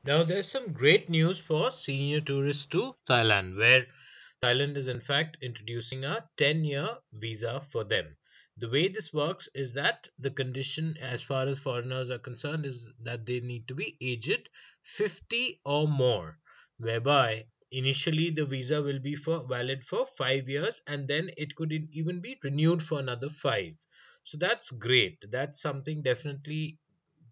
Now, there's some great news for senior tourists to Thailand, where Thailand is in fact introducing a 10-year visa for them. The way this works is that the condition, as far as foreigners are concerned, is that they need to be aged 50 or more, whereby initially the visa will be for valid for 5 years and then it could even be renewed for another five. So that's great. That's something definitely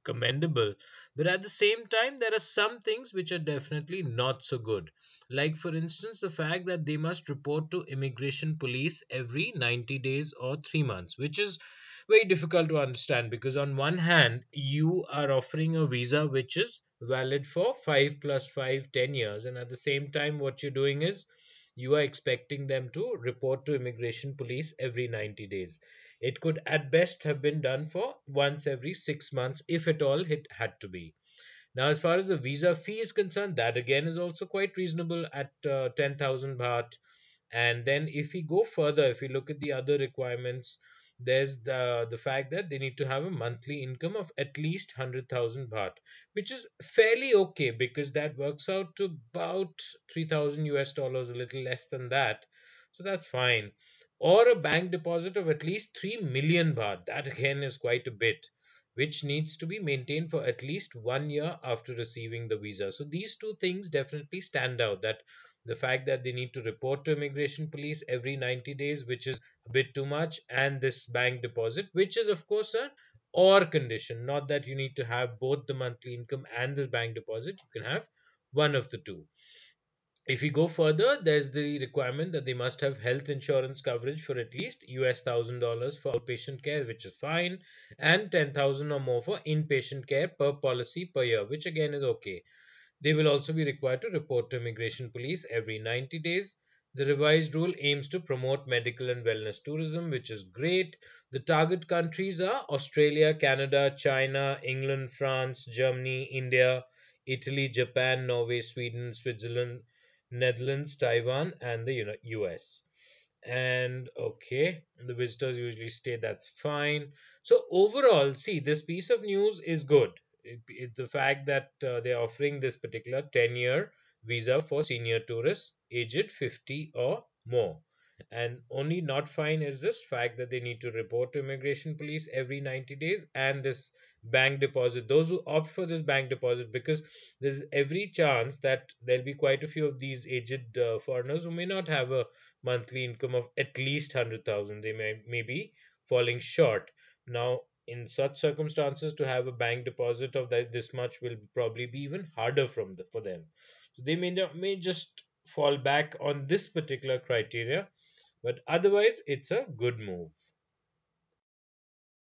commendable. But at the same time, there are some things which are definitely not so good. Like, for instance, the fact that they must report to immigration police every 90 days or 3 months, which is very difficult to understand because, on one hand, you are offering a visa which is valid for 5 plus 5, 10 years, and at the same time, what you're doing is you are expecting them to report to immigration police every 90 days. It could at best have been done for once every 6 months, if at all it had to be. Now, as far as the visa fee is concerned, that again is also quite reasonable at 10,000 baht. And then if we go further, if we look at the other requirements, there's the fact that they need to have a monthly income of at least 100,000 baht, which is fairly okay because that works out to about 3,000 US dollars, a little less than that. So that's fine. Or a bank deposit of at least 3 million baht. That again is quite a bit, which needs to be maintained for at least 1 year after receiving the visa. So these two things definitely stand out, that the fact that they need to report to immigration police every 90 days, which is a bit too much, and this bank deposit, which is of course a or condition, not that you need to have both the monthly income and this bank deposit. You can have one of the two. If we go further, there's the requirement that they must have health insurance coverage for at least $1,000 for outpatient care, which is fine, and 10,000 or more for inpatient care per policy per year, which again is okay. They will also be required to report to immigration police every 90 days. The revised rule aims to promote medical and wellness tourism, which is great. The target countries are Australia, Canada, China, England, France, Germany, India, Italy, Japan, Norway, Sweden, Switzerland, Netherlands, Taiwan, and the US. And okay, the visitors usually stay, that's fine. So overall, see, this piece of news is good. The fact that they're offering this particular 10-year visa for senior tourists aged 50 or more. And only not fine is this fact that they need to report to immigration police every 90 days, and this bank deposit. Those who opt for this bank deposit, because there's every chance that there'll be quite a few of these aged foreigners who may not have a monthly income of at least 100,000. They may be falling short. Now, in such circumstances, to have a bank deposit of this much will probably be even harder for them. So they may just fall back on this particular criteria, but otherwise, it's a good move.